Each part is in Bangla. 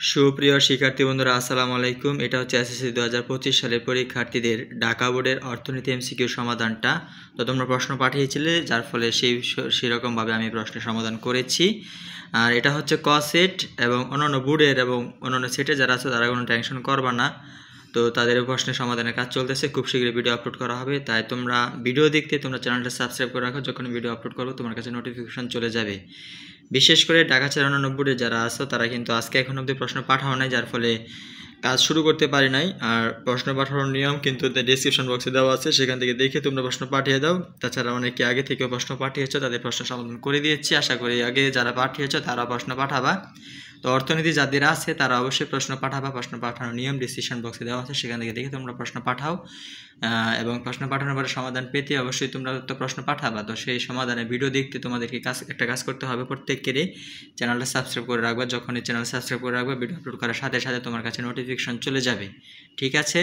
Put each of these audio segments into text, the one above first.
সুপ্রিয় শিক্ষার্থী বন্ধুরা, আসসালামু আলাইকুম। এটা হচ্ছে এসএসসি 2025 সালের পরীক্ষার্থীদের ঢাকা বোর্ডের অর্থনীতি এমসিকিউ সমাধানটা। তো তোমরা প্রশ্ন পাঠিয়েছিলে, যার ফলে সেরকমভাবে আমি প্রশ্নের সমাধান করেছি। আর এটা হচ্ছে ক সেট এবং অন্যান্য বোর্ডের এবং অন্যান্য সেটে যারা আছে তারা কোনো টেনশন করবা না। তো তাদের প্রশ্নের সমাধানের কাজ চলতেছে, খুব শীঘ্রই ভিডিও আপলোড করা হবে। তাই তোমরা ভিডিও দেখতে তোমরা চ্যানেলটা সাবস্ক্রাইব করে রাখো, যখন ভিডিও আপলোড করবো তোমার কাছে নোটিফিকেশন চলে যাবে। বিশেষ করে ঢাকা 94 যারা আছো তারা কিন্তু আজকে এখন অবধি প্রশ্ন পাঠাও নাই, যার ফলে কাজ শুরু করতে পারি নাই। আর প্রশ্ন পাঠানোর নিয়ম কিন্তু ডেসক্রিপশন বক্সে দেওয়া আছে, সেখান থেকে দেখে তোমরা প্রশ্ন পাঠিয়ে দাও। তাছাড়া অনেকে আগে থেকে প্রশ্ন পাঠিয়েছো, তাদের প্রশ্ন সমাধান করে দিয়েছি। আশা করি আগে যারা পাঠিয়েছো তারা প্রশ্ন পাঠাবা। তো অর্থনীতি যাদের আছে তারা অবশ্যই প্রশ্ন পাঠাবা। প্রশ্ন পাঠানোর নিয়ম ডিসক্রিপশন বক্সে দেওয়া আছে, সেখান থেকে দেখে তোমরা প্রশ্ন পাঠাও। এবং প্রশ্ন পাঠানোর পরে সমাধান পেতে অবশ্যই তোমরা তো প্রশ্ন পাঠাবা। তো সেই সমাধানের ভিডিও দেখতে তোমাদেরকে একটা কাজ করতে হবে, প্রত্যেকেরই চ্যানেলটা সাবস্ক্রাইব করে রাখবা। যখনই চ্যানেল সাবস্ক্রাইব করে রাখবা, ভিডিও আপলোড করার সাথে সাথে তোমার কাছে নোটিফিকেশন চলে যাবে। ঠিক আছে?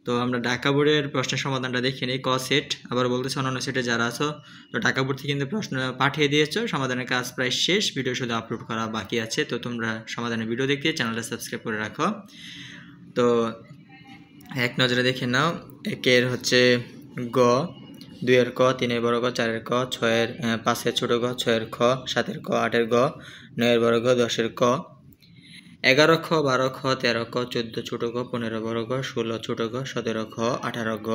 তো আমরা ঢাকা বোর্ডের প্রশ্নের সমাধানটা দেখে নিই। ক সেট, আবার বলতেছি অন্যান্য সেটে যারা আছো, তো ঢাকা বোর্ড থেকে কিন্তু প্রশ্ন পাঠিয়ে দিয়েছো, সমাধানের কাজ প্রায় শেষ, ভিডিও শুধু আপলোড করা বাকি আছে। তো তোমরা সমাধানের ভিডিও দেখতে চ্যানেলটা সাবস্ক্রাইব করে রাখো। তো এক নজরে দেখে নাও। একের হচ্ছে গ, 2-এর ক, 3-এর বড় গ, 4-এর ক, 5-এর ছোট গ, 6-এর খ, 7-এর ক, 8-এর গ, 9-এর বড় গ, 10-এর ক, 11 খ, 12 খ, 13 ক, 14 ছোট গ, 15 বড় গ, 16 ছোট গ, 17 খ, 18 গ,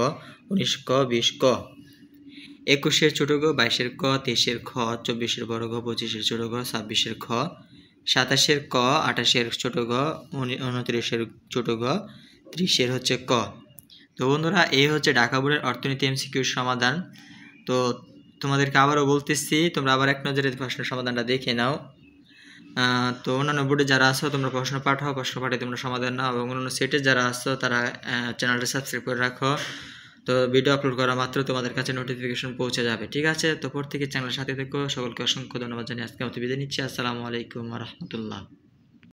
19 ক, 20 ক, 21-এর ছোট গ, 22-এর ক, 23-এর খ, 24-এর বড় গ, 25-এর ছোট গ, 26-এর খ, 27-এর ক, 28-এর ছোট গ, 29-এর ছোট গ, 30-এর হচ্ছে ক। তো বন্ধুরা, এই হচ্ছে ঢাকা বোর্ডের অর্থনীতি এমসিকিউর সমাধান। তো তোমাদেরকে আবারও বলতেছি, তোমরা আবার এক নজরে প্রশ্নের সমাধানটা দেখে নাও। তো অন্যান্য বোর্ডে যারা আছো তোমরা প্রশ্ন পাঠাও, প্রশ্ন পাঠিয়ে তোমরা সমাধান নাও, এবং অন্যান্য সেটে যারা আছো তারা চ্যানেলটা সাবস্ক্রাইব করে রাখো। তো ভিডিও আপলোড করা মাত্র তোমাদের কাছে নোটিফিকেশন পৌঁছে যাবে। ঠিক আছে? তো প্রত্যেকে চ্যানেলের সাথে থেকো। সকলকে অসংখ্য ধন্যবাদ জানিয়ে আজকে মতো বিদায় নিচ্ছি। আসসালামু আলাইকুম ওয়া রাহমাতুল্লাহ।